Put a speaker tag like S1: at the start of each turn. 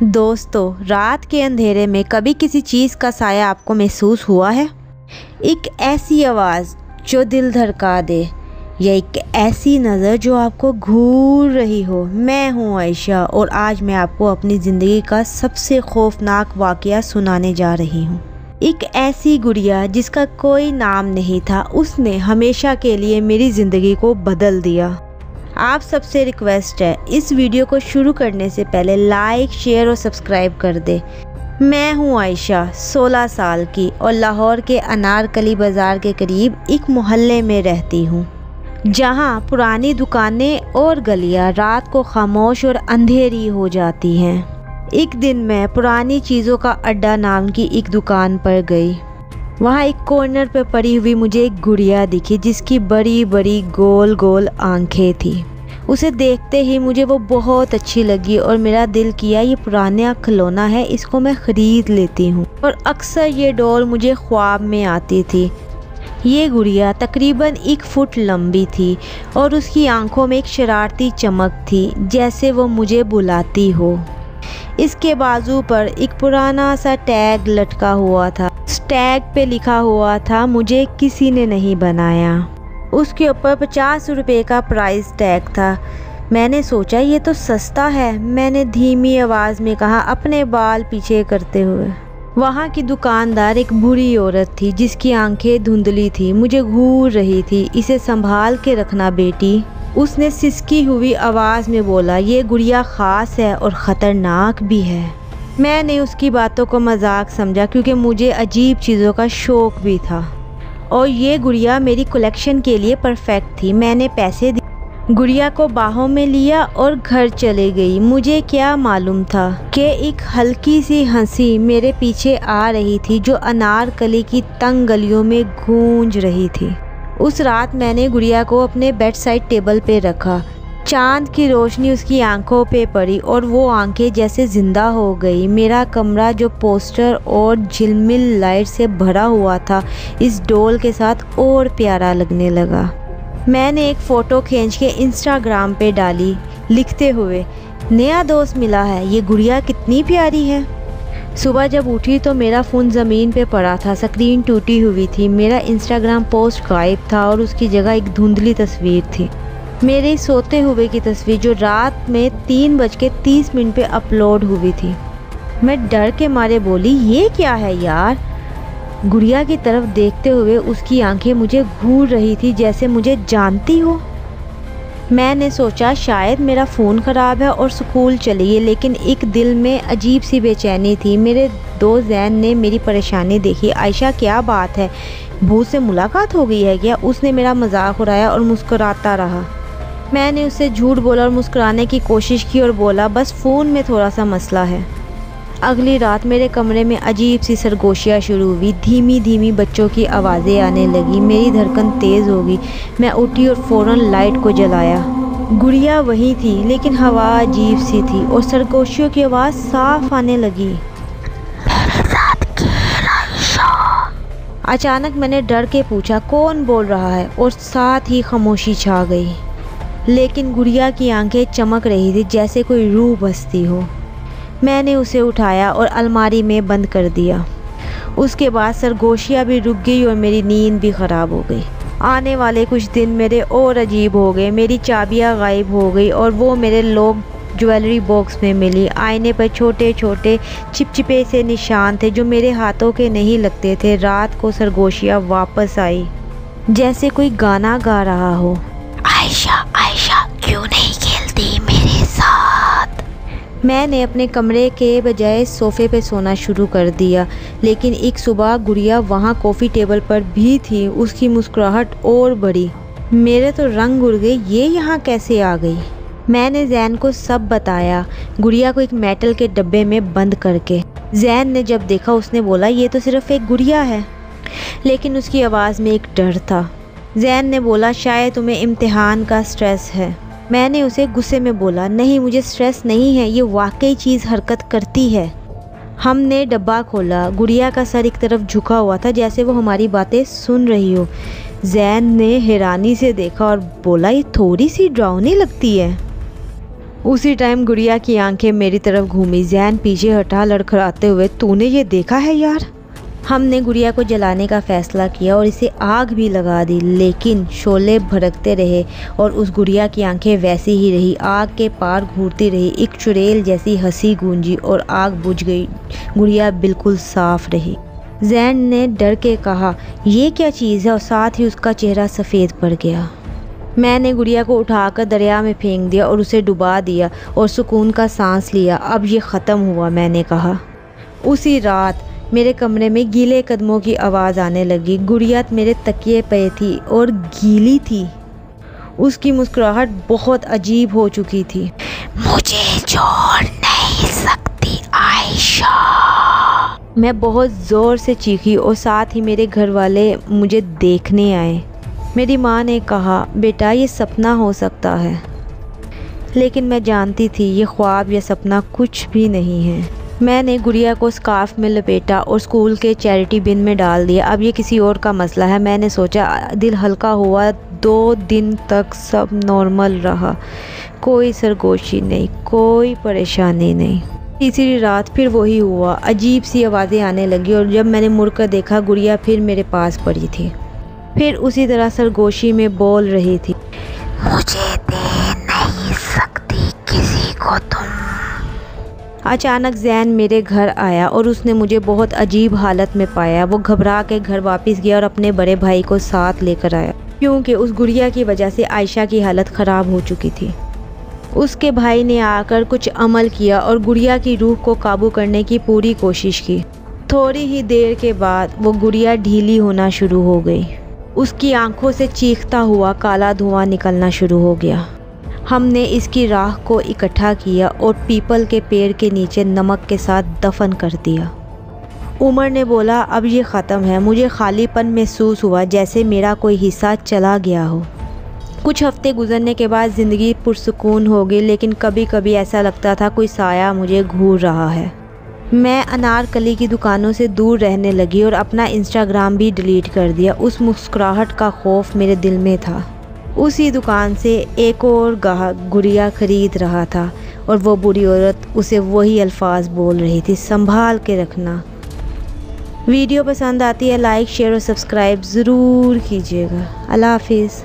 S1: दोस्तों, रात के अंधेरे में कभी किसी चीज़ का साया आपको महसूस हुआ है? एक ऐसी आवाज़ जो दिल धड़का दे, या एक ऐसी नज़र जो आपको घूर रही हो। मैं हूँ आयशा और आज मैं आपको अपनी ज़िंदगी का सबसे खौफनाक वाक़या सुनाने जा रही हूँ। एक ऐसी गुड़िया जिसका कोई नाम नहीं था, उसने हमेशा के लिए मेरी ज़िंदगी को बदल दिया। आप सबसे रिक्वेस्ट है, इस वीडियो को शुरू करने से पहले लाइक, शेयर और सब्सक्राइब कर दे। मैं हूँ आयशा, 16 साल की और लाहौर के अनारकली बाज़ार के करीब एक मोहल्ले में रहती हूँ, जहाँ पुरानी दुकानें और गलियाँ रात को खामोश और अंधेरी हो जाती हैं। एक दिन मैं पुरानी चीज़ों का अड्डा नाम की एक दुकान पर गई। वहाँ एक कॉर्नर पर पड़ी हुई मुझे एक गुड़िया दिखी जिसकी बड़ी बड़ी गोल गोल आंखें थी। उसे देखते ही मुझे वो बहुत अच्छी लगी और मेरा दिल किया ये पुराना खिलौना है, इसको मैं ख़रीद लेती हूँ। और अक्सर ये डॉल मुझे ख्वाब में आती थी। ये गुड़िया तकरीबन 1 फुट लंबी थी और उसकी आंखों में एक शरारती चमक थी, जैसे वो मुझे बुलाती हो। इसके बाजू पर एक पुराना सा टैग लटका हुआ था। उस टैग पे लिखा हुआ था, मुझे किसी ने नहीं बनाया। उसके ऊपर 50 रुपये का प्राइस टैग था। मैंने सोचा ये तो सस्ता है। मैंने धीमी आवाज़ में कहा, अपने बाल पीछे करते हुए। वहाँ की दुकानदार एक बूढ़ी औरत थी जिसकी आंखें धुंधली थी, मुझे घूर रही थी। इसे संभाल के रखना बेटी, उसने सिसकी हुई आवाज़ में बोला। ये गुड़िया ख़ास है और ख़तरनाक भी है। मैंने उसकी बातों को मजाक समझा क्योंकि मुझे अजीब चीज़ों का शौक़ भी था और ये गुड़िया मेरी कलेक्शन के लिए परफेक्ट थी। मैंने पैसे दिए, गुड़िया को बाहों में लिया और घर चले गई। मुझे क्या मालूम था कि एक हल्की सी हंसी मेरे पीछे आ रही थी जो अनारकली की तंग गलियों में गूंज रही थी। उस रात मैंने गुड़िया को अपने बेड साइड टेबल पे रखा। चांद की रोशनी उसकी आंखों पे पड़ी और वो आंखें जैसे ज़िंदा हो गई। मेरा कमरा जो पोस्टर और झिलमिल लाइट से भरा हुआ था, इस डॉल के साथ और प्यारा लगने लगा। मैंने एक फ़ोटो खींच के इंस्टाग्राम पे डाली, लिखते हुए, नया दोस्त मिला है, ये गुड़िया कितनी प्यारी है। सुबह जब उठी तो मेरा फ़ोन ज़मीन पे पड़ा था, स्क्रीन टूटी हुई थी। मेरा इंस्टाग्राम पोस्ट गायब था और उसकी जगह एक धुंधली तस्वीर थी, मेरे सोते हुए की तस्वीर, जो रात में 3:30 पे अपलोड हुई थी। मैं डर के मारे बोली, ये क्या है यार। गुड़िया की तरफ देखते हुए उसकी आंखें मुझे घूर रही थी जैसे मुझे जानती हो। मैंने सोचा शायद मेरा फ़ोन ख़राब है और स्कूल चली है, लेकिन एक दिल में अजीब सी बेचैनी थी। मेरे दोस्त जैन ने मेरी परेशानी देखी। आयशा क्या बात है, भूत से मुलाकात हो गई है क्या? उसने मेरा मजाक उड़ाया और मुस्कुराता रहा। मैंने उससे झूठ बोला और मुस्कुराने की कोशिश की और बोला, बस फ़ोन में थोड़ा सा मसला है। अगली रात मेरे कमरे में अजीब सी सरगोशियाँ शुरू हुई। धीमी धीमी बच्चों की आवाज़ें आने लगी। मेरी धड़कन तेज़ हो गई। मैं उठी और फ़ौरन लाइट को जलाया। गुड़िया वहीं थी, लेकिन हवा अजीब सी थी और सरगोशियों की आवाज़ साफ आने लगी। मेरे साथ खेल आयशा। अचानक मैंने डर के पूछा, कौन बोल रहा है? और साथ ही खामोशी छा गई। लेकिन गुड़िया की आंखें चमक रही थी जैसे कोई रूह बसती हो। मैंने उसे उठाया और अलमारी में बंद कर दिया। उसके बाद सरगोशियाँ भी रुक गई और मेरी नींद भी ख़राब हो गई। आने वाले कुछ दिन मेरे और अजीब हो गए। मेरी चाबियाँ गायब हो गई और वो मेरे लोग ज्वेलरी बॉक्स में मिली। आईने पर छोटे छोटे चिपचिपे से निशान थे जो मेरे हाथों के नहीं लगते थे। रात को सरगोशियाँ वापस आई, जैसे कोई गाना गा रहा हो, आयशा आयशा क्यों नहीं खेलती मेरे साथ। मैंने अपने कमरे के बजाय सोफ़े पे सोना शुरू कर दिया। लेकिन एक सुबह गुड़िया वहाँ कॉफ़ी टेबल पर भी थी। उसकी मुस्कुराहट और बढ़ी। मेरे तो रंग उड़ गए, ये यहाँ कैसे आ गई। मैंने जैन को सब बताया, गुड़िया को एक मेटल के डब्बे में बंद करके। जैन ने जब देखा उसने बोला, ये तो सिर्फ एक गुड़िया है, लेकिन उसकी आवाज़ में एक डर था। जैन ने बोला, शायद तुम्हें इम्तिहान का स्ट्रेस है। मैंने उसे गुस्से में बोला, नहीं मुझे स्ट्रेस नहीं है, ये वाकई चीज़ हरकत करती है। हमने डब्बा खोला। गुड़िया का सर एक तरफ झुका हुआ था जैसे वो हमारी बातें सुन रही हो। जैन ने हैरानी से देखा और बोला, ये थोड़ी सी डरावनी लगती है। उसी टाइम गुड़िया की आंखें मेरी तरफ घूमी। जैन पीछे हटा लड़खड़ाते हुए, तूने ये देखा है यार? हमने गुड़िया को जलाने का फ़ैसला किया और इसे आग भी लगा दी, लेकिन शोले भड़कते रहे और उस गुड़िया की आंखें वैसी ही रही। आग के पार घूरती रही। एक चुड़ैल जैसी हंसी गूंजी और आग बुझ गई। गुड़िया बिल्कुल साफ रही। जैन ने डर के कहा, ये क्या चीज़ है? और साथ ही उसका चेहरा सफ़ेद पड़ गया। मैंने गुड़िया को उठाकर दरिया में फेंक दिया और उसे डुबा दिया और सुकून का सांस लिया। अब ये ख़त्म हुआ, मैंने कहा। उसी रात मेरे कमरे में गीले कदमों की आवाज़ आने लगी। गुड़िया मेरे तकिए पे थी और गीली थी। उसकी मुस्कुराहट बहुत अजीब हो चुकी थी। मुझे छोड़ नहीं सकती आयशा, मैं बहुत ज़ोर से चीखी और साथ ही मेरे घर वाले मुझे देखने आए। मेरी माँ ने कहा, बेटा ये सपना हो सकता है। लेकिन मैं जानती थी ये ख्वाब या सपना कुछ भी नहीं है। मैंने गुड़िया को स्कार्फ में लपेटा और स्कूल के चैरिटी बिन में डाल दिया। अब ये किसी और का मसला है, मैंने सोचा। दिल हल्का हुआ। 2 दिन तक सब नॉर्मल रहा। कोई सरगोशी नहीं, कोई परेशानी नहीं। तीसरी रात फिर वही हुआ। अजीब सी आवाज़ें आने लगी और जब मैंने मुड़कर देखा, गुड़िया फिर मेरे पास पड़ी थी। फिर उसी तरह सरगोशी में बोल रही थी, मुझे दे नहीं सकती किसी को तुम। अचानक जैन मेरे घर आया और उसने मुझे बहुत अजीब हालत में पाया। वो घबरा के घर वापस गया और अपने बड़े भाई को साथ लेकर आया, क्योंकि उस गुड़िया की वजह से आयशा की हालत ख़राब हो चुकी थी। उसके भाई ने आकर कुछ अमल किया और गुड़िया की रूह को काबू करने की पूरी कोशिश की। थोड़ी ही देर के बाद वो गुड़िया ढीली होना शुरू हो गई। उसकी आंखों से चीखता हुआ काला धुआं निकलना शुरू हो गया। हमने इसकी राख को इकट्ठा किया और पीपल के पेड़ के नीचे नमक के साथ दफन कर दिया। उमर ने बोला, अब ये ख़त्म है। मुझे खालीपन महसूस हुआ, जैसे मेरा कोई हिस्सा चला गया हो। कुछ हफ्ते गुजरने के बाद ज़िंदगी पुरसुकून हो गई, लेकिन कभी कभी ऐसा लगता था कोई साया मुझे घूर रहा है। मैं अनारकली की दुकानों से दूर रहने लगी और अपना इंस्टाग्राम भी डिलीट कर दिया। उस मुस्कुराहट का खौफ मेरे दिल में था। उसी दुकान से एक और गाहक गुड़िया खरीद रहा था और वो बुरी औरत उसे वही अल्फाज बोल रही थी, संभाल के रखना। वीडियो पसंद आती है लाइक शेयर और सब्सक्राइब ज़रूर कीजिएगा। अल्लाह हाफिज़।